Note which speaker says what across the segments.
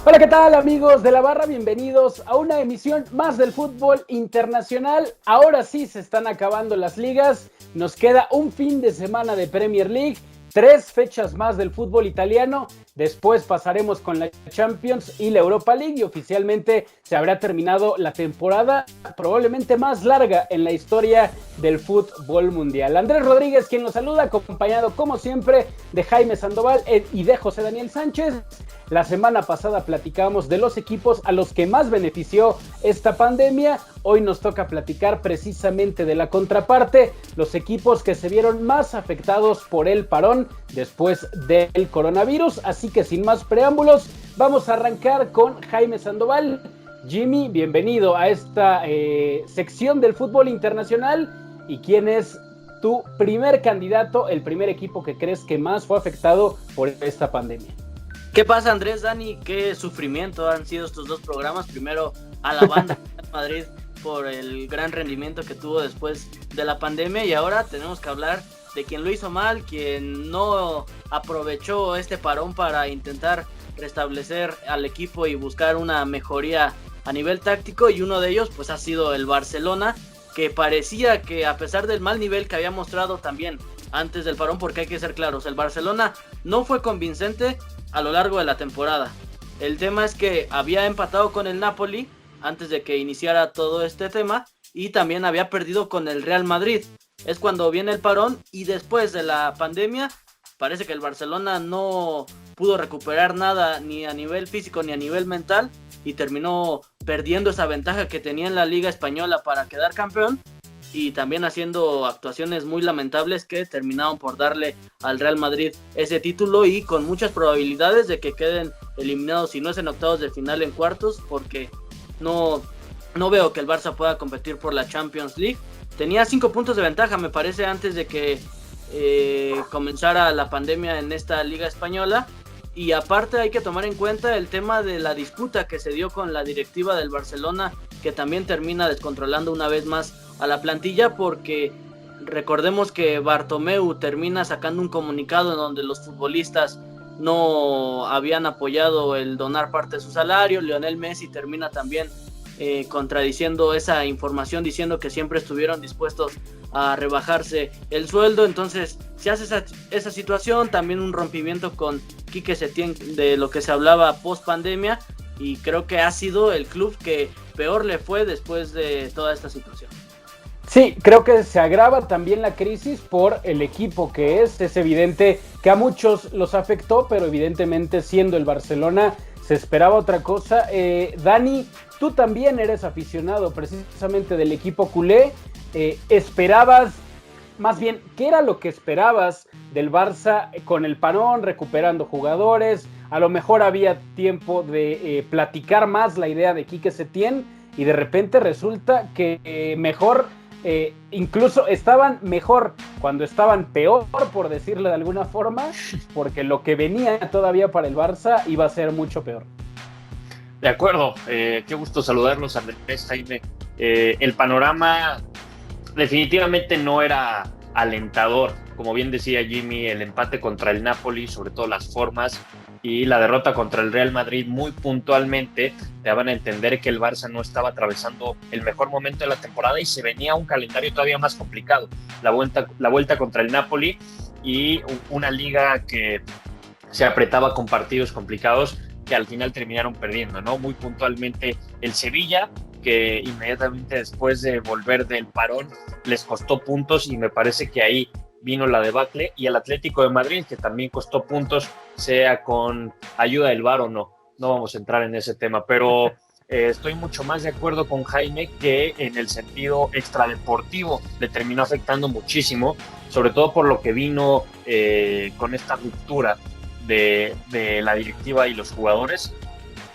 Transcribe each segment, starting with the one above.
Speaker 1: Hola, ¿qué tal amigos de la barra? Bienvenidos a una emisión más del fútbol internacional. Ahora sí se están acabando las ligas, nos queda un fin de semana de Premier League, 3 fechas más del fútbol italiano, después pasaremos con la Champions y la Europa League y oficialmente se habrá terminado la temporada probablemente más larga en la historia del fútbol mundial. Andrés Rodríguez quien nos saluda, acompañado como siempre de Jaime Sandoval y de José Daniel Sánchez. La semana pasada platicamos de los equipos a los que más benefició esta pandemia. Hoy nos toca platicar precisamente de la contraparte, los equipos que se vieron más afectados por el parón después del coronavirus. Así que sin más preámbulos, vamos a arrancar con Jaime Sandoval. Jimmy, bienvenido a esta sección del fútbol internacional. ¿Y quién es tu primer candidato, el primer equipo que crees que más fue afectado por esta pandemia?
Speaker 2: ¿Qué pasa, Andrés, Dani? Qué sufrimiento han sido estos dos programas. Primero a la banda de Madrid por el gran rendimiento que tuvo después de la pandemia, y ahora tenemos que hablar de quien lo hizo mal, quien no aprovechó este parón para intentar restablecer al equipo y buscar una mejoría a nivel táctico, y uno de ellos pues ha sido el Barcelona, que parecía que a pesar del mal nivel que había mostrado también antes del parón, porque hay que ser claros, el Barcelona no fue convincente a lo largo de la temporada. El tema es que había empatado con el Napoli antes de que iniciara todo este tema, y también había perdido con el Real Madrid. Es cuando viene el parón, y después de la pandemia parece que el Barcelona no pudo recuperar nada, ni a nivel físico ni a nivel mental, y terminó perdiendo esa ventaja que tenía en la Liga Española para quedar campeón, y también haciendo actuaciones muy lamentables que terminaron por darle al Real Madrid ese título, y con muchas probabilidades de que queden eliminados, si no es en octavos de final, en cuartos, porque no veo que el Barça pueda competir por la Champions League. Tenía 5 puntos de ventaja, me parece, antes de que comenzara la pandemia en esta Liga Española. Y aparte hay que tomar en cuenta el tema de la disputa que se dio con la directiva del Barcelona, que también termina descontrolando una vez más a la plantilla, porque recordemos que Bartomeu termina sacando un comunicado en donde los futbolistas no habían apoyado el donar parte de su salario. Lionel Messi termina también contradiciendo esa información, diciendo que siempre estuvieron dispuestos a rebajarse el sueldo. Entonces se hace esa situación, también un rompimiento con Quique Setién de lo que se hablaba post pandemia, y creo que ha sido el club que peor le fue después de toda esta situación.
Speaker 1: Sí, creo que se agrava también la crisis por el equipo que es evidente que a muchos los afectó, pero evidentemente siendo el Barcelona se esperaba otra cosa. Dani, tú también eres aficionado precisamente del equipo culé, esperabas, más bien, ¿qué era lo que esperabas del Barça con el parón, recuperando jugadores? A lo mejor había tiempo de platicar más la idea de Quique Setién, y de repente resulta que mejor, incluso estaban mejor cuando estaban peor, por decirlo de alguna forma, porque lo que venía todavía para el Barça iba a ser mucho peor.
Speaker 3: De acuerdo, qué gusto saludarlos, Andrés, Jaime. El panorama definitivamente no era alentador. Como bien decía Jimmy, el empate contra el Napoli, sobre todo las formas, y la derrota contra el Real Madrid muy puntualmente te daban a entender que el Barça no estaba atravesando el mejor momento de la temporada, y se venía un calendario todavía más complicado. La vuelta contra el Napoli, y una liga que se apretaba con partidos complicados que al final terminaron perdiendo, ¿no? Muy puntualmente el Sevilla, que inmediatamente después de volver del parón les costó puntos, y me parece que ahí vino la debacle, y el Atlético de Madrid, que también costó puntos, sea con ayuda del VAR o no vamos a entrar en ese tema, pero estoy mucho más de acuerdo con Jaime que en el sentido extradeportivo le terminó afectando muchísimo, sobre todo por lo que vino con esta ruptura de la directiva y los jugadores.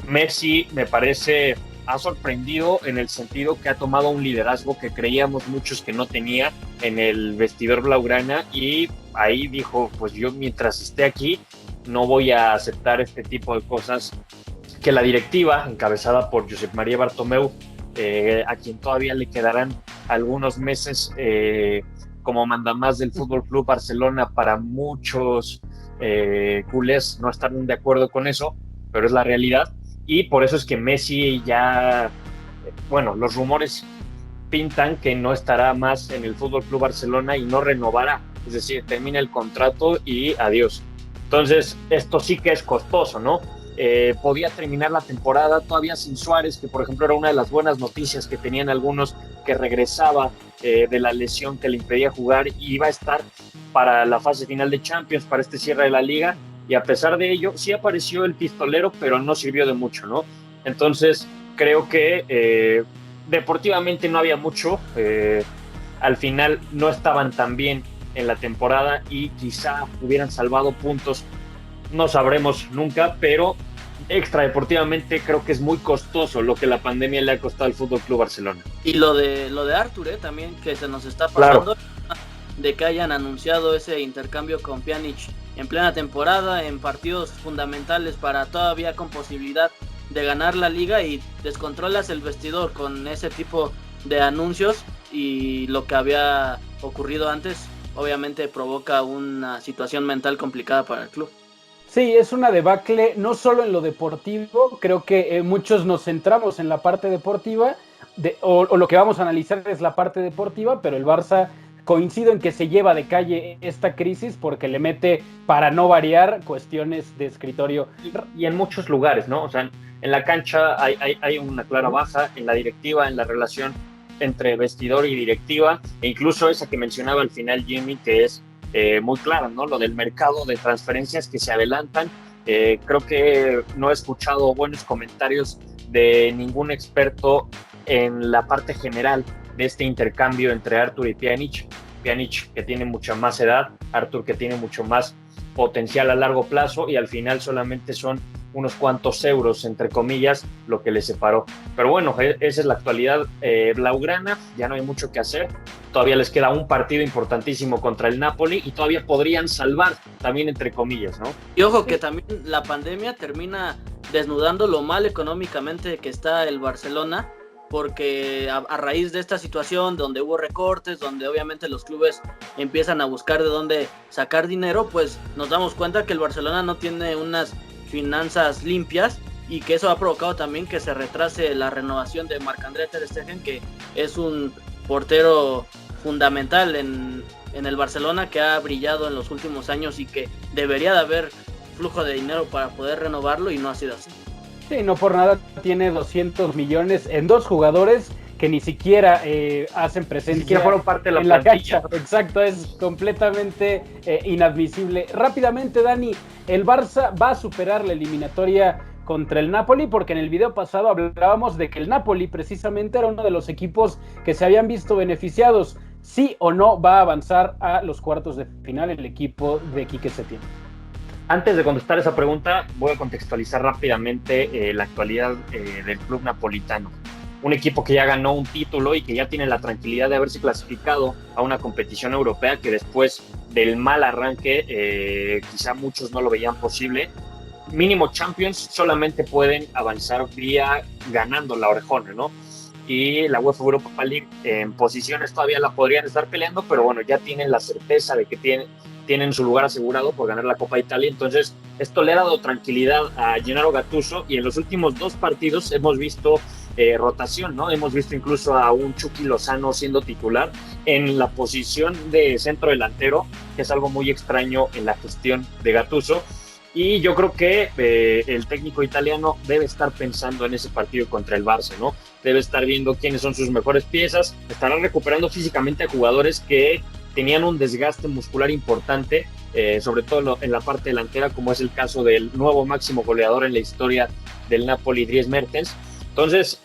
Speaker 3: Messi, me parece, ha sorprendido en el sentido que ha tomado un liderazgo que creíamos muchos que no tenía en el vestidor blaugrana, y ahí dijo, pues yo mientras esté aquí no voy a aceptar este tipo de cosas que la directiva, encabezada por Josep María Bartomeu, a quien todavía le quedarán algunos meses como mandamás del Fútbol Club Barcelona. Para muchos culés no están de acuerdo con eso, pero es la realidad, y por eso es que Messi ya, bueno, los rumores pintan que no estará más en el Fútbol Club Barcelona y no renovará, es decir, termina el contrato y adiós. Entonces, esto sí que es costoso, ¿no? Podía terminar la temporada todavía sin Suárez, que por ejemplo era una de las buenas noticias que tenían algunos, que regresaba de la lesión que le impedía jugar y iba a estar para la fase final de Champions, para este cierre de la Liga, y a pesar de ello, sí apareció el pistolero, pero no sirvió de mucho, ¿no? Entonces, creo que deportivamente no había mucho, al final no estaban tan bien en la temporada y quizá hubieran salvado puntos, no sabremos nunca, pero extradeportivamente creo que es muy costoso lo que la pandemia le ha costado al Fútbol Club Barcelona.
Speaker 2: Y lo de Arthur, también, que se nos está pasando, claro, de que hayan anunciado ese intercambio con Pjanic en plena temporada, en partidos fundamentales para todavía con posibilidad de ganar la liga, y descontrolas el vestidor con ese tipo de anuncios, y lo que había ocurrido antes obviamente provoca una situación mental complicada para el club.
Speaker 1: Sí, es una debacle, no solo en lo deportivo, creo que muchos nos centramos en la parte deportiva, o lo que vamos a analizar es la parte deportiva, pero el Barça, coincido en que se lleva de calle esta crisis porque le mete, para no variar, cuestiones de escritorio.
Speaker 3: Y en muchos lugares, ¿no? O sea, en la cancha hay una clara baja, en la directiva, en la relación entre vestidor y directiva, e incluso esa que mencionaba al final Jimmy, que es muy clara, ¿no? Lo del mercado de transferencias que se adelantan. Creo que no he escuchado buenos comentarios de ningún experto en la parte general de este intercambio entre Arthur y Pjanic. Pjanic, que tiene mucha más edad, Arthur, que tiene mucho más potencial a largo plazo, y al final solamente son unos cuantos euros, entre comillas, lo que les separó. Pero bueno, esa es la actualidad blaugrana, ya no hay mucho que hacer. Todavía les queda un partido importantísimo contra el Napoli y todavía podrían salvar, también entre comillas, ¿no?
Speaker 2: Y ojo que también la pandemia termina desnudando lo mal económicamente que está el Barcelona, porque a raíz de esta situación donde hubo recortes, donde obviamente los clubes empiezan a buscar de dónde sacar dinero, pues nos damos cuenta que el Barcelona no tiene unas finanzas limpias, y que eso ha provocado también que se retrase la renovación de Marc-André ter Stegen, que es un portero fundamental en el Barcelona, que ha brillado en los últimos años y que debería de haber flujo de dinero para poder renovarlo, y no ha sido así.
Speaker 1: Sí, no por nada tiene 200 millones en dos jugadores que ni siquiera hacen presencia,
Speaker 3: ni siquiera fueron parte de
Speaker 1: en la cancha. Exacto, es completamente inadmisible. Rápidamente, Dani, el Barça va a superar la eliminatoria contra el Napoli, porque en el video pasado hablábamos de que el Napoli precisamente era uno de los equipos que se habían visto beneficiados. ¿Sí o no va a avanzar a los cuartos de final el equipo de Quique Setién?
Speaker 3: Antes de contestar esa pregunta, voy a contextualizar rápidamente la actualidad del club napolitano. Un equipo que ya ganó un título y que ya tiene la tranquilidad de haberse clasificado a una competición europea, que después del mal arranque quizá muchos no lo veían posible. Mínimo Champions solamente pueden avanzar vía ganando la orejona, ¿no? Y la UEFA Europa League en posiciones todavía la podrían estar peleando, pero bueno, ya tienen la certeza de que tienen su lugar asegurado por ganar la Copa Italia. Entonces esto le ha dado tranquilidad a Gennaro Gattuso, y en los últimos dos partidos hemos visto rotación, ¿no? Hemos visto incluso a un Chucky Lozano siendo titular en la posición de centro delantero, que es algo muy extraño en la gestión de Gattuso. Y yo creo que el técnico italiano debe estar pensando en ese partido contra el Barça, ¿no? Debe estar viendo quiénes son sus mejores piezas, estará recuperando físicamente a jugadores que tenían un desgaste muscular importante, sobre todo en la parte delantera, como es el caso del nuevo máximo goleador en la historia del Napoli, Dries Mertens. Entonces,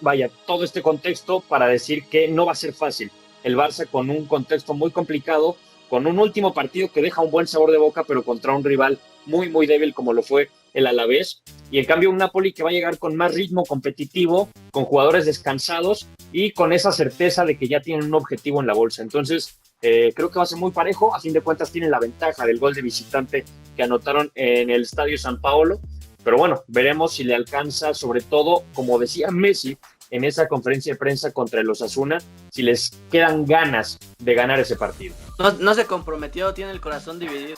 Speaker 3: vaya, todo este contexto para decir que no va a ser fácil. El Barça, con un contexto muy complicado, con un último partido que deja un buen sabor de boca, pero contra un rival muy, muy débil como lo fue el Alavés, y en cambio un Napoli que va a llegar con más ritmo competitivo, con jugadores descansados y con esa certeza de que ya tienen un objetivo en la bolsa. Entonces, creo que va a ser muy parejo. A fin de cuentas tienen la ventaja del gol de visitante que anotaron en el Estadio San Paolo, pero bueno, veremos si le alcanza, sobre todo, como decía Messi, en esa conferencia de prensa contra el Osasuna si les quedan ganas de ganar ese partido.
Speaker 2: No se comprometió, tiene el corazón dividido.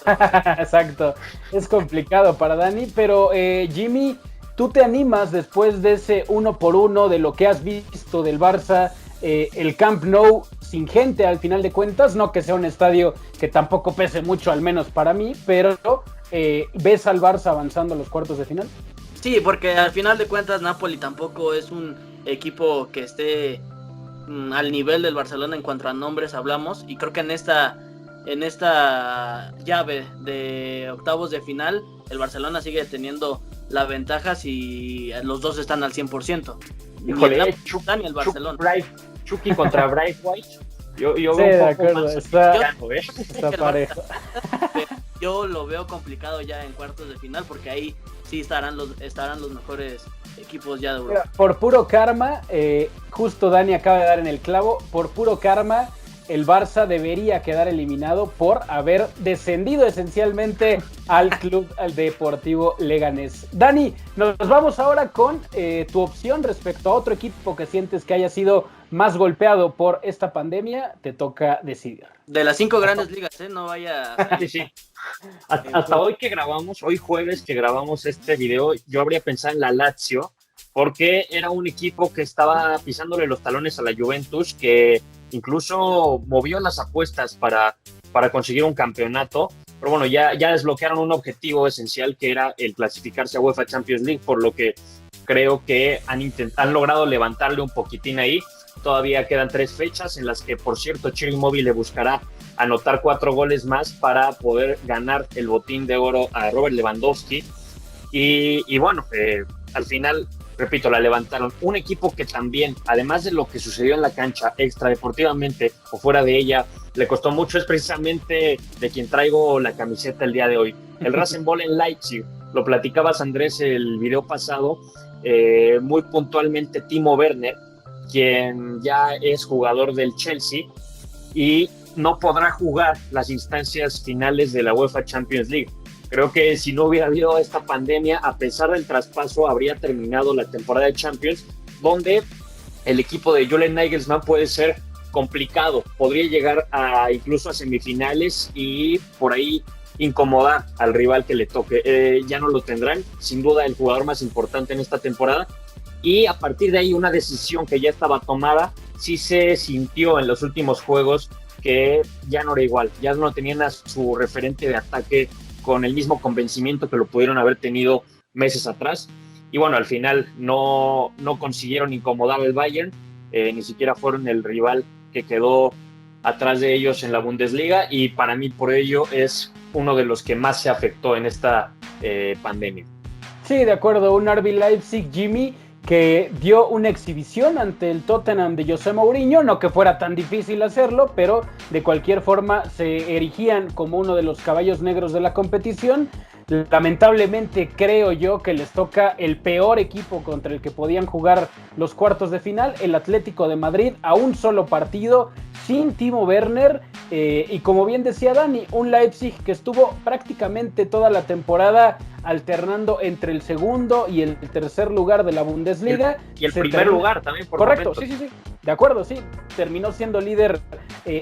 Speaker 1: Exacto, es complicado para Dani, pero Jimmy, ¿tú te animas después de ese 1-1 de lo que has visto del Barça, el Camp Nou sin gente al final de cuentas? No que sea un estadio que tampoco pese mucho, al menos para mí, pero ¿ves al Barça avanzando a los cuartos de final?
Speaker 2: Sí, porque al final de cuentas Napoli tampoco es un equipo que esté al nivel del Barcelona en cuanto a nombres hablamos, y creo que en esta llave de octavos de final el Barcelona sigue teniendo la ventaja si los dos están al 100%.
Speaker 3: Híjole,
Speaker 2: ni el Barcelona.
Speaker 3: Chucky contra Bright White. Yo
Speaker 1: sí,
Speaker 3: veo un
Speaker 1: de
Speaker 3: poco
Speaker 1: acuerdo,
Speaker 3: más
Speaker 1: está parejo.
Speaker 2: Yo lo veo complicado ya en cuartos de final, porque ahí sí estarán los mejores equipos ya de Europa.
Speaker 1: Mira, por puro karma, justo Dani acaba de dar en el clavo, por puro karma, el Barça debería quedar eliminado por haber descendido esencialmente al Club Deportivo Leganés. Dani, nos vamos ahora con tu opción respecto a otro equipo que sientes que haya sido más golpeado por esta pandemia. Te toca decidir.
Speaker 2: De las 5 grandes ligas, no vaya...
Speaker 3: Sí. Hasta hoy jueves que grabamos este video, yo habría pensado en la Lazio, porque era un equipo que estaba pisándole los talones a la Juventus, que incluso movió las apuestas para conseguir un campeonato, pero bueno, ya desbloquearon un objetivo esencial que era el clasificarse a UEFA Champions League, por lo que creo que han logrado levantarle un poquitín ahí. Todavía quedan 3 fechas en las que, por cierto, Ciro Immobile le buscará anotar 4 goles más para poder ganar el botín de oro a Robert Lewandowski. Y bueno, al final, repito, la levantaron. Un equipo que también, además de lo que sucedió en la cancha extradeportivamente o fuera de ella, le costó mucho, es precisamente de quien traigo la camiseta el día de hoy. El Rasenball Leipzig, lo platicabas, Andrés, el video pasado, muy puntualmente Timo Werner, quien ya es jugador del Chelsea y no podrá jugar las instancias finales de la UEFA Champions League. Creo que si no hubiera habido esta pandemia, a pesar del traspaso, habría terminado la temporada de Champions, donde el equipo de Julian Nagelsmann puede ser complicado, podría llegar incluso a semifinales y por ahí incomodar al rival que le toque. Ya no lo tendrán, sin duda el jugador más importante en esta temporada, y a partir de ahí una decisión que ya estaba tomada, sí se sintió en los últimos juegos que ya no era igual, ya no tenían a su referente de ataque con el mismo convencimiento que lo pudieron haber tenido meses atrás, y bueno, al final no consiguieron incomodar al Bayern, ni siquiera fueron el rival que quedó atrás de ellos en la Bundesliga, y para mí por ello es uno de los que más se afectó en esta pandemia.
Speaker 1: Sí, de acuerdo, un RB Leipzig, Jimmy, que dio una exhibición ante el Tottenham de José Mourinho, no que fuera tan difícil hacerlo, pero de cualquier forma se erigían como uno de los caballos negros de la competición. Lamentablemente creo yo que les toca el peor equipo contra el que podían jugar los cuartos de final, el Atlético de Madrid, a un solo partido, sin Timo Werner, y como bien decía Dani, un Leipzig que estuvo prácticamente toda la temporada alternando entre el segundo y el tercer lugar de la Bundesliga.
Speaker 3: Y el primer lugar también, por
Speaker 1: correcto,
Speaker 3: momentos.
Speaker 1: Sí, de acuerdo, sí. Terminó siendo líder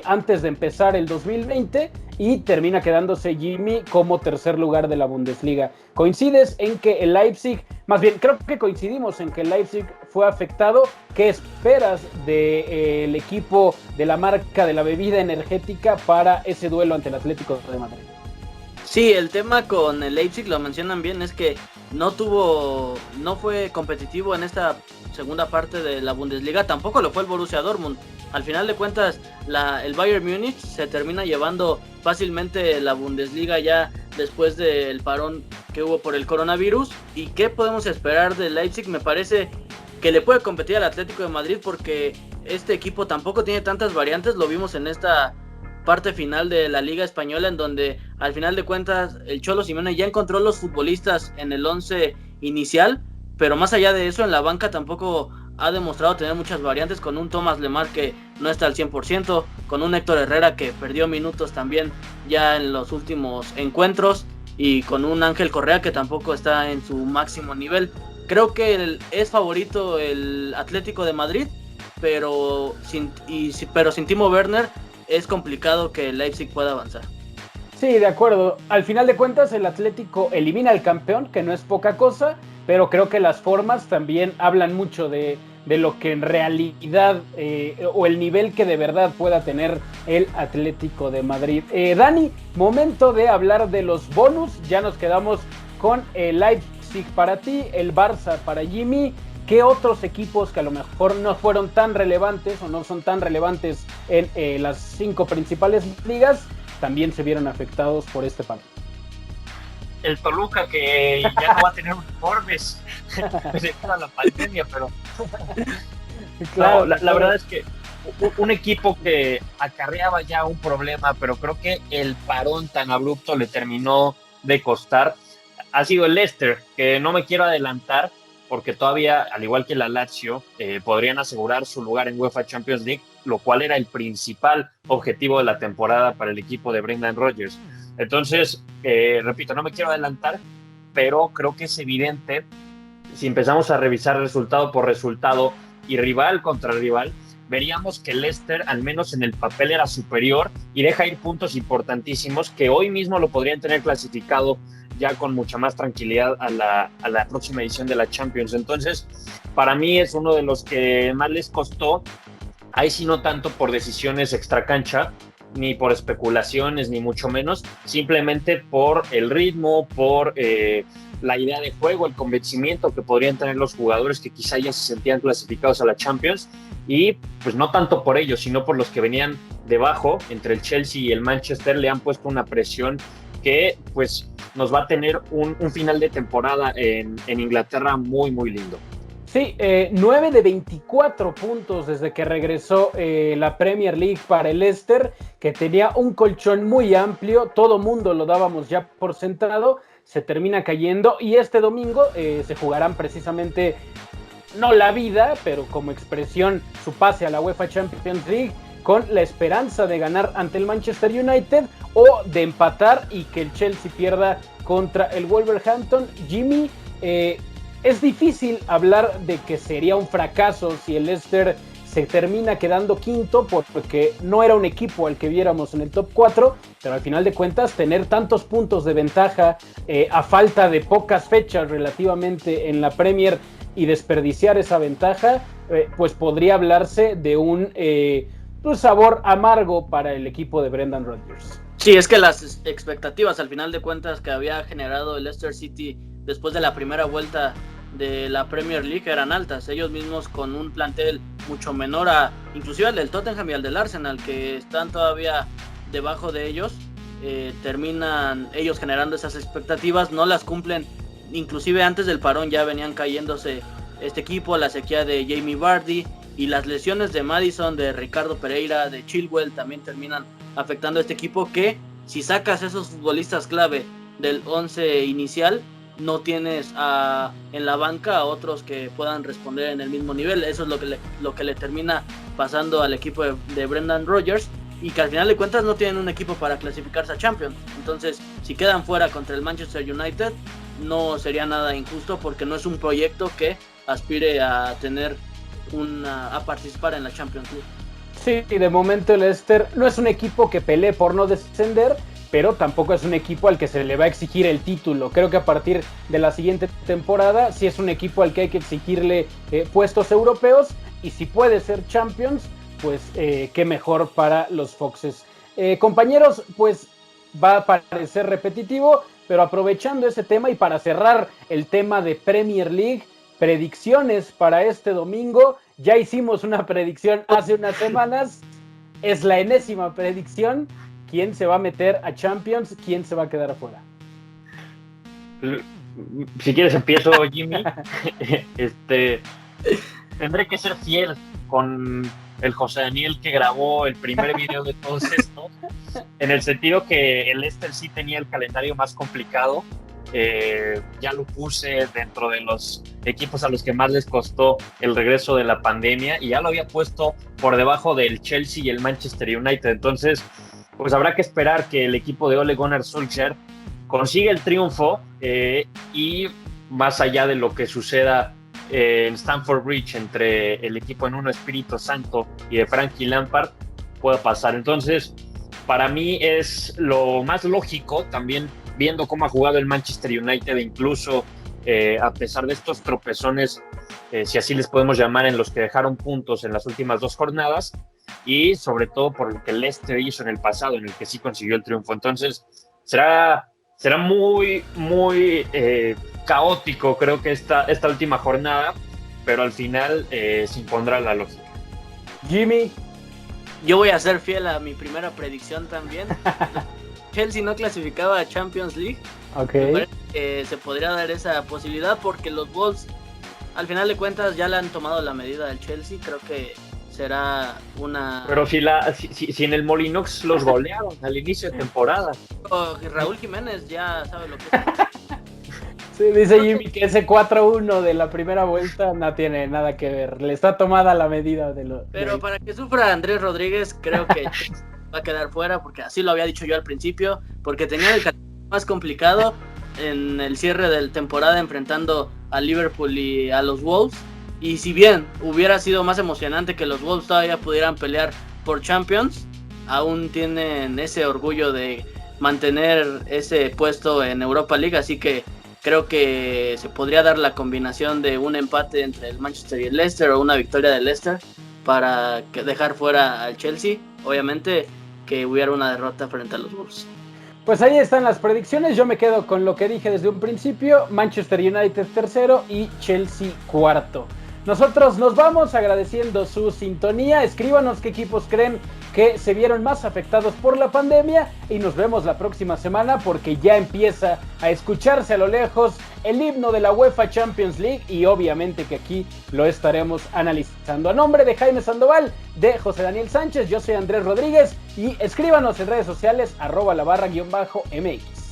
Speaker 1: antes de empezar el 2020 y termina quedándose Jimmy como tercer lugar de la Bundesliga. ¿Coincides en que el Leipzig, más bien creo que coincidimos en que el Leipzig fue afectado? ¿Qué esperas del equipo de la marca de la bebida energética para ese duelo ante el Atlético de Madrid?
Speaker 2: Sí, el tema con el Leipzig, lo mencionan bien, es que no fue competitivo en esta segunda parte de la Bundesliga, tampoco lo fue el Borussia Dortmund. Al final de cuentas, el Bayern Múnich se termina llevando fácilmente la Bundesliga ya después del parón que hubo por el coronavirus. ¿Y qué podemos esperar del Leipzig? Me parece que le puede competir al Atlético de Madrid, porque este equipo tampoco tiene tantas variantes, lo vimos en esta parte final de la Liga Española, en donde al final de cuentas el Cholo Simeone ya encontró los futbolistas en el 11 inicial, pero más allá de eso en la banca tampoco ha demostrado tener muchas variantes, con un Thomas Lemar que no está al 100%, con un Héctor Herrera que perdió minutos también ya en los últimos encuentros, y con un Ángel Correa que tampoco está en su máximo nivel. Creo que es favorito el Atlético de Madrid, pero sin Timo Werner es complicado que el Leipzig pueda avanzar.
Speaker 1: Sí, de acuerdo. Al final de cuentas, el Atlético elimina al campeón, que no es poca cosa, pero creo que las formas también hablan mucho de lo que en realidad o el nivel que de verdad pueda tener el Atlético de Madrid. Dani, momento de hablar de los bonus. Ya nos quedamos con el Leipzig para ti, el Barça para Jimmy. ¿Qué otros equipos que a lo mejor no fueron tan relevantes o no son tan relevantes en las 5 principales ligas también se vieron afectados por este paro?
Speaker 3: El Toluca, que ya no va a tener uniformes debido a la pandemia, pero
Speaker 1: claro,
Speaker 3: no, la verdad es que un equipo que acarreaba ya un problema, pero creo que el parón tan abrupto le terminó de costar, ha sido el Leicester, que no me quiero adelantar, porque todavía, al igual que la Lazio, podrían asegurar su lugar en UEFA Champions League, lo cual era el principal objetivo de la temporada para el equipo de Brendan Rodgers. Entonces, repito, no me quiero adelantar, pero creo que es evidente, si empezamos a revisar resultado por resultado y rival contra rival, veríamos que Leicester, al menos en el papel, era superior y deja ir puntos importantísimos que hoy mismo lo podrían tener clasificado ya con mucha más tranquilidad a la próxima edición de la Champions. Entonces, para mí es uno de los que más les costó, ahí sí no tanto por decisiones extracancha, ni por especulaciones, ni mucho menos, simplemente por el ritmo, por la idea de juego, el convencimiento que podrían tener los jugadores que quizá ya se sentían clasificados a la Champions, y pues no tanto por ellos, sino por los que venían debajo, entre el Chelsea y el Manchester, le han puesto una presión que pues nos va a tener un final de temporada en Inglaterra muy, muy lindo.
Speaker 1: Sí, 9 de 24 puntos desde que regresó la Premier League para el Leicester, que tenía un colchón muy amplio, todo mundo lo dábamos ya por sentado, se termina cayendo y este domingo se jugarán precisamente, no la vida, pero como expresión su pase a la UEFA Champions League, con la esperanza de ganar ante el Manchester United o de empatar y que el Chelsea pierda contra el Wolverhampton. Jimmy, es difícil hablar de que sería un fracaso si el Leicester se termina quedando quinto, porque no era un equipo al que viéramos en el top 4, pero al final de cuentas tener tantos puntos de ventaja a falta de pocas fechas relativamente en la Premier y desperdiciar esa ventaja, pues podría hablarse de un sabor amargo para el equipo de Brendan Rodgers.
Speaker 2: Sí, es que las expectativas al final de cuentas que había generado el Leicester City después de la primera vuelta de la Premier League eran altas. Ellos mismos con un plantel mucho menor a inclusive al del Tottenham y al del Arsenal, que están todavía debajo de ellos, terminan ellos generando esas expectativas, no las cumplen. Inclusive antes del parón ya venían cayéndose este equipo, la sequía de Jamie Vardy y las lesiones de Maddison, de Ricardo Pereira, de Chilwell también terminan afectando a este equipo, que si sacas esos futbolistas clave del 11 inicial, no tienes en la banca a otros que puedan responder en el mismo nivel. Eso es lo que le termina pasando al equipo de Brendan Rodgers, y que al final de cuentas no tienen un equipo para clasificarse a Champions. Entonces, si quedan fuera contra el Manchester United, no sería nada injusto, porque no es un proyecto que aspire a tener a participar en la Champions League.
Speaker 1: Sí, de momento el Leicester no es un equipo que pelee por no descender, pero tampoco es un equipo al que se le va a exigir el título. Creo que a partir de la siguiente temporada sí es un equipo al que hay que exigirle puestos europeos, y si puede ser Champions, pues qué mejor para los Foxes. Compañeros, pues va a parecer repetitivo, pero aprovechando ese tema y para cerrar el tema de Premier League, predicciones para este domingo. Ya hicimos una predicción hace unas semanas, es la enésima predicción. ¿Quién se va a meter a Champions? ¿Quién se va a quedar afuera?
Speaker 3: Si quieres empiezo, Jimmy. Tendré que ser fiel con el José Daniel que grabó el primer video de todos estos, en el sentido que el Leicester sí tenía el calendario más complicado. Ya lo puse dentro de los equipos a los que más les costó el regreso de la pandemia, y ya lo había puesto por debajo del Chelsea y el Manchester United. Entonces, pues habrá que esperar que el equipo de Ole Gunnar Solskjaer consiga el triunfo, y más allá de lo que suceda en Stamford Bridge entre el equipo en uno Espíritu Santo y de Frankie Lampard, pueda pasar. Entonces, para mí es lo más lógico, también viendo cómo ha jugado el Manchester United, incluso a pesar de estos tropezones, si así les podemos llamar, en los que dejaron puntos en las últimas 2 jornadas, y sobre todo por lo que el Leicester hizo en el pasado, en el que sí consiguió el triunfo. Entonces, será muy, muy caótico, creo que esta última jornada, pero al final se impondrá la lógica.
Speaker 1: Jimmy.
Speaker 2: Yo voy a ser fiel a mi primera predicción también. Chelsea no clasificaba a Champions League.
Speaker 1: Ok.
Speaker 2: Me parece que se podría dar esa posibilidad porque los Wolves, al final de cuentas, ya le han tomado la medida del Chelsea. Creo que será una...
Speaker 3: Pero si en el Molinox los golearon al inicio de temporada.
Speaker 2: Raúl Jiménez ya sabe lo que es.
Speaker 1: Sí, dice Jimmy que ese 4-1 de la primera vuelta no tiene nada que ver. Le está tomada la medida de lo...
Speaker 2: Pero para que sufra Andrés Rodríguez, creo que va a quedar fuera, porque así lo había dicho yo al principio, porque tenía el más complicado en el cierre de la temporada enfrentando a Liverpool y a los Wolves. Y si bien hubiera sido más emocionante que los Wolves todavía pudieran pelear por Champions, aún tienen ese orgullo de mantener ese puesto en Europa League, así que creo que se podría dar la combinación de un empate entre el Manchester y el Leicester o una victoria del Leicester para dejar fuera al Chelsea. Obviamente que hubiera una derrota frente a los Wolves.
Speaker 1: Pues ahí están las predicciones. Yo me quedo con lo que dije desde un principio. Manchester United tercero y Chelsea cuarto. Nosotros nos vamos agradeciendo su sintonía. Escríbanos qué equipos creen que se vieron más afectados por la pandemia y nos vemos la próxima semana porque ya empieza a escucharse a lo lejos el himno de la UEFA Champions League y obviamente que aquí lo estaremos analizando. A nombre de Jaime Sandoval, de José Daniel Sánchez, yo soy Andrés Rodríguez y escríbanos en redes sociales @labarra_mx.